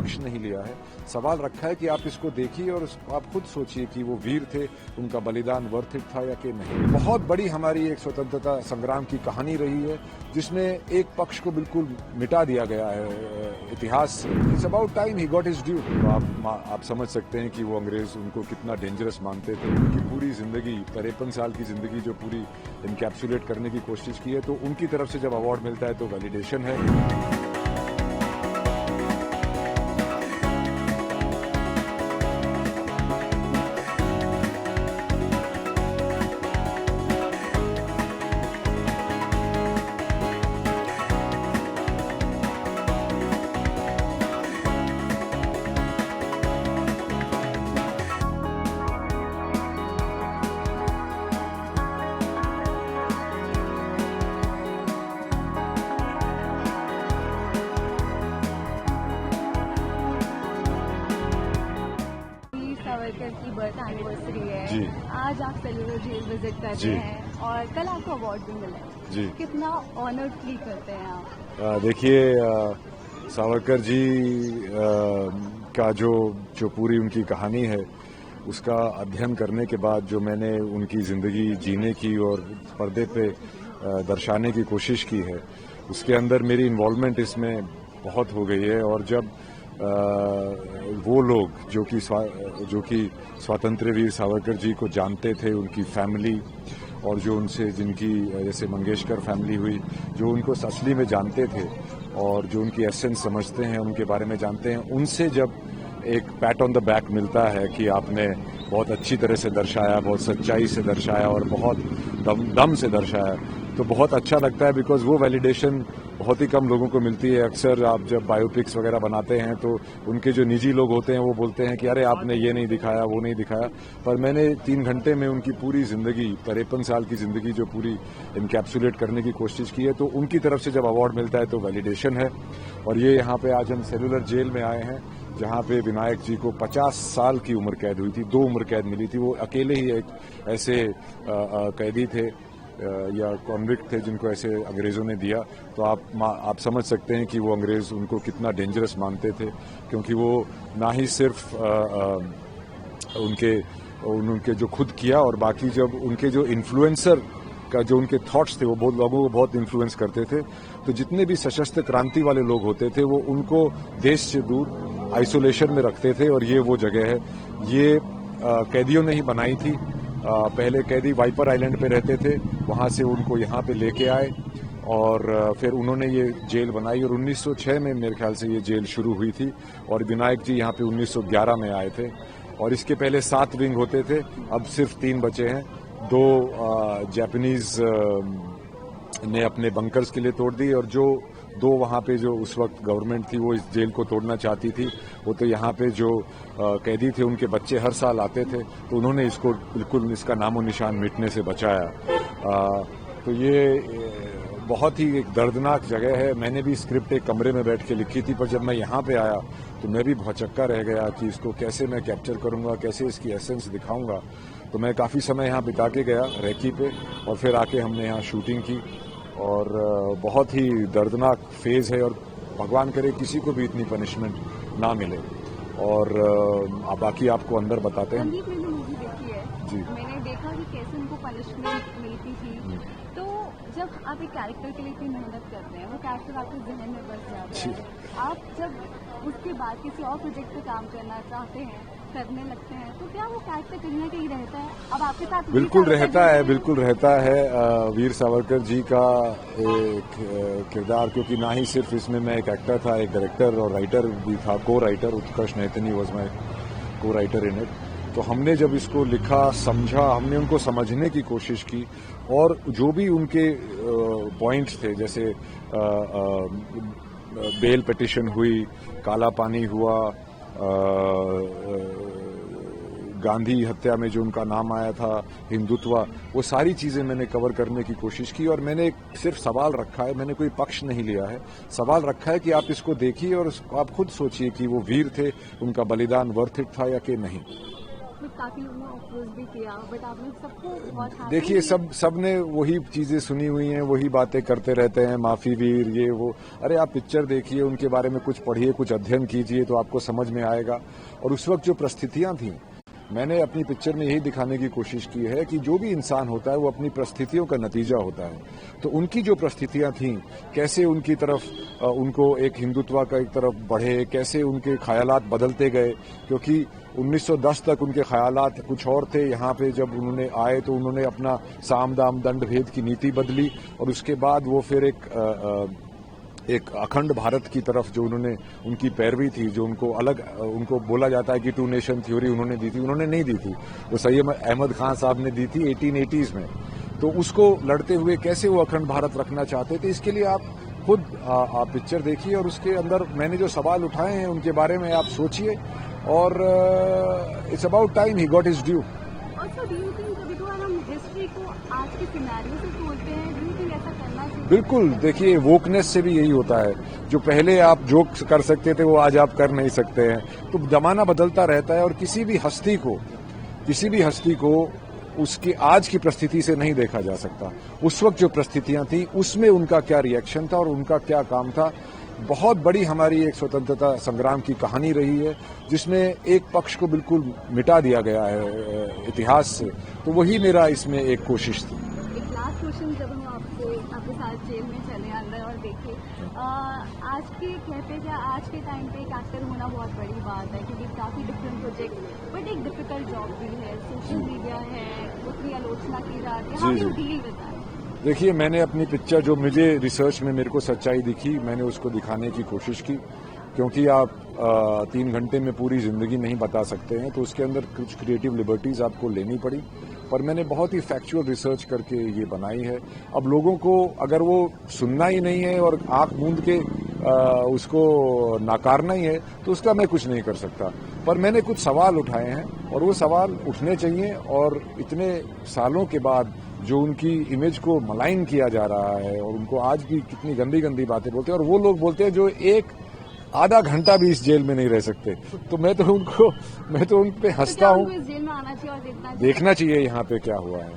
पक्ष नहीं लिया है। सवाल रखा है कि आप इसको देखिए और आप खुद सोचिए कि वो वीर थे, उनका बलिदान वर्थ इट था या कि नहीं। बहुत बड़ी हमारी एक स्वतंत्रता संग्राम की कहानी रही है जिसमें एक पक्ष को बिल्कुल मिटा दिया गया है इतिहास से। It's about time he got his due. आप समझ सकते हैं कि वो अंग्रेज उनको कितना डेंजरस मानते थे। उनकी पूरी जिंदगी 53 साल की जिंदगी जो पूरी इनकैप्सुलेट करने की कोशिश की है, तो उनकी तरफ से जब अवार्ड मिलता है तो वैलिडेशन है। सावरकर की बर्थ एनिवर्सरी है जी। आज आप सेलुलर जेल विजिट कर रहे हैं और कल आपको अवार्ड भी मिला है जी। कितना ऑनर्ड फील करते हैं आप? देखिए सावरकर जी का जो पूरी उनकी कहानी है उसका अध्ययन करने के बाद जो मैंने उनकी ज़िंदगी जीने की और पर्दे पे दर्शाने की कोशिश की है, उसके अंदर मेरी इन्वॉल्वमेंट इसमें बहुत हो गई है। और जब वो लोग जो कि स्वतंत्र वीर सावरकर जी को जानते थे, उनकी फैमिली और जो उनसे जिनकी जैसे मंगेशकर फैमिली हुई, जो उनको असली में जानते थे और जो उनकी एसेंस समझते हैं, उनके बारे में जानते हैं, उनसे जब एक पैट ऑन द बैक मिलता है कि आपने बहुत अच्छी तरह से दर्शाया, बहुत सच्चाई से दर्शाया और बहुत दम से दर्शाया, तो बहुत अच्छा लगता है। बिकॉज वो वैलिडेशन बहुत ही कम लोगों को मिलती है। अक्सर आप जब बायोपिक्स वगैरह बनाते हैं तो उनके जो निजी लोग होते हैं वो बोलते हैं कि अरे आपने ये नहीं दिखाया, वो नहीं दिखाया। पर मैंने 3 घंटे में उनकी पूरी जिंदगी, 53 साल की जिंदगी जो पूरी इनकैप्सुलेट करने की कोशिश की है, तो उनकी तरफ से जब अवार्ड मिलता है तो वैलिडेशन है। और ये यहाँ पे आज हम सेलुलर जेल में आए हैं जहाँ पे विनायक जी को 50 साल की उम्र कैद हुई थी, 2 उम्र कैद मिली थी। वो अकेले ही एक ऐसे कैदी थे या कॉन्विक्ट थे जिनको ऐसे अंग्रेज़ों ने दिया। तो आप समझ सकते हैं कि वो अंग्रेज़ उनको कितना डेंजरस मानते थे, क्योंकि वो ना ही सिर्फ उनके जो खुद किया और बाकी जब उनके जो इन्फ्लुएंसर का जो उनके थॉट्स थे वो बहुत लोगों को बहुत इन्फ्लुएंस करते थे। तो जितने भी सशस्त्र क्रांति वाले लोग होते थे वो उनको देश से दूर आइसोलेशन में रखते थे। और ये वो जगह है, ये कैदियों ने ही बनाई थी। पहले कैदी वाइपर आइलैंड पे रहते थे, वहाँ से उनको यहाँ पे लेके आए और फिर उन्होंने ये जेल बनाई। और 1906 में मेरे ख्याल से ये जेल शुरू हुई थी और विनायक जी यहाँ पे 1911 में आए थे। और इसके पहले 7 विंग होते थे, अब सिर्फ 3 बचे हैं। 2 जापानीज ने अपने बंकर्स के लिए तोड़ दी और जो 2 वहाँ पे जो उस वक्त गवर्नमेंट थी वो इस जेल को तोड़ना चाहती थी। वो तो यहाँ पे जो कैदी थे उनके बच्चे हर साल आते थे, तो उन्होंने इसको बिल्कुल इसका नामो निशान मिटने से बचाया। तो ये बहुत ही एक दर्दनाक जगह है। मैंने भी स्क्रिप्ट एक कमरे में बैठ के लिखी थी, पर जब मैं यहाँ पे आया तो मैं भी भौचक्का रह गया कि इसको कैसे मैं कैप्चर करूँगा, कैसे इसकी एसेंस दिखाऊँगा। तो मैं काफ़ी समय यहाँ बिता के गया रेकी पे और फिर आके हमने यहाँ शूटिंग की और बहुत ही दर्दनाक फेज़ है और भगवान करे किसी को भी इतनी पनिशमेंट ना मिले। और बाकी आपको अंदर बताते हैं। संदीप, मैंने मूवी देखी है जी। मैंने देखा कि कैसे उनको पनिशमेंट मिलती थी। तो जब आप एक कैरेक्टर के लिए इतनी मेहनत करते हैं, वो कैरेक्टर आपके जहन में बस जाता है, आप जब उसके बाद किसी और प्रोजेक्ट पे काम करना चाहते हैं, करने लगते हैं, तो क्या वो कैरेक्टर कहीं ना कहीं रहता है? अब आपके साथ बिल्कुल रहता है वीर सावरकर जी का एक किरदार, क्योंकि ना ही सिर्फ इसमें मैं एक एक्टर था, एक डायरेक्टर और राइटर भी था, को राइटर। उत्कर्ष नैतनी वॉज माई को राइटर इन इट। तो हमने जब इसको लिखा, समझा, हमने उनको समझने की कोशिश की और जो भी उनके पॉइंट्स थे, जैसे बेल पिटिशन हुई, काला पानी हुआ, गांधी हत्या में जो उनका नाम आया था, हिंदुत्व, वो सारी चीज़ें मैंने कवर करने की कोशिश की। और मैंने सिर्फ सवाल रखा है, मैंने कोई पक्ष नहीं लिया है। सवाल रखा है कि आप इसको देखिए और आप खुद सोचिए कि वो वीर थे, उनका बलिदान वर्थ इट था या कि नहीं। में काफी लोगों ने अप्रोच भी किया, बट आपने सबको बहुत happy देखिए किया। सब ने वही चीजें सुनी हुई हैं, वही बातें करते रहते हैं, माफी वीर ये वो। अरे आप पिक्चर देखिए, उनके बारे में कुछ पढ़िए, कुछ अध्ययन कीजिए तो आपको समझ में आएगा। और उस वक्त जो परिस्थितियां थीं, मैंने अपनी पिक्चर में यही दिखाने की कोशिश की है कि जो भी इंसान होता है वो अपनी परिस्थितियों का नतीजा होता है। तो उनकी जो परिस्थितियां थीं, कैसे उनकी तरफ उनको एक हिंदुत्व का एक तरफ बढ़े, कैसे उनके ख्यालात बदलते गए, क्योंकि 1910 तक उनके ख्यालात कुछ और थे। यहाँ पे जब उन्होंने आए तो उन्होंने अपना साम दाम दंड भेद की नीति बदली, और उसके बाद वो फिर एक अखंड भारत की तरफ जो उन्होंने उनकी पैरवी थी, जो उनको अलग उनको बोला जाता है कि टू नेशन थ्योरी उन्होंने दी थी, उन्होंने नहीं दी थी, वो सैयद अहमद खान साहब ने दी थी 1880s में। तो उसको लड़ते हुए कैसे वो अखंड भारत रखना चाहते थे, इसके लिए आप खुद आप पिक्चर देखिए और उसके अंदर मैंने जो सवाल उठाए हैं उनके बारे में आप सोचिए। और it's about time he got his due. Also, do you think कभी कभार हम हिस्ट्री को आज के सिनेरियो से तोड़ते हैं? Do you think ऐसा करना चाहिए? बिल्कुल, देखिए वोकनेस से भी यही होता है। जो पहले आप जोक कर सकते थे वो आज आप कर नहीं सकते हैं। तो जमाना बदलता रहता है और किसी भी हस्ती को उसकी आज की परिस्थिति से नहीं देखा जा सकता। उस वक्त जो परिस्थितियां थी उसमें उनका क्या रिएक्शन था और उनका क्या काम था। बहुत बड़ी हमारी एक स्वतंत्रता संग्राम की कहानी रही है, जिसमें एक पक्ष को बिल्कुल मिटा दिया गया है इतिहास से। तो वही मेरा इसमें एक कोशिश थी। एक लास्ट क्वेश्चन, जब हम आपके साथ जेल में चले अंदर और देखे, आज के टाइम पे एक एक्टर होना बहुत बड़ी बात है, क्योंकि काफी डिफरेंट प्रोजेक्ट, बट एक डिफिकल्ट जॉब भी है, सोशल मीडिया है, उसकी आलोचना की जाती है, how do you deal with that? देखिए, मैंने अपनी पिक्चर जो मुझे रिसर्च में मेरे को सच्चाई दिखी, मैंने उसको दिखाने की कोशिश की, क्योंकि आप 3 घंटे में पूरी जिंदगी नहीं बता सकते हैं, तो उसके अंदर कुछ क्रिएटिव लिबर्टीज आपको लेनी पड़ी। पर मैंने बहुत ही फैक्चुअल रिसर्च करके ये बनाई है। अब लोगों को अगर वो सुनना ही नहीं है और आंख मूंद के उसको नकारना ही है, तो उसका मैं कुछ नहीं कर सकता। पर मैंने कुछ सवाल उठाए हैं और वो सवाल उठने चाहिए। और इतने सालों के बाद जो उनकी इमेज को मलाइन किया जा रहा है और उनको आज भी कितनी गंदी गंदी बातें बोलते हैं, और वो लोग बोलते हैं जो एक आधा घंटा भी इस जेल में नहीं रह सकते, तो मैं तो उन पे हंसता हूँ। जेल में आना चाहिए और देखना चाहिए यहाँ पे क्या हुआ है।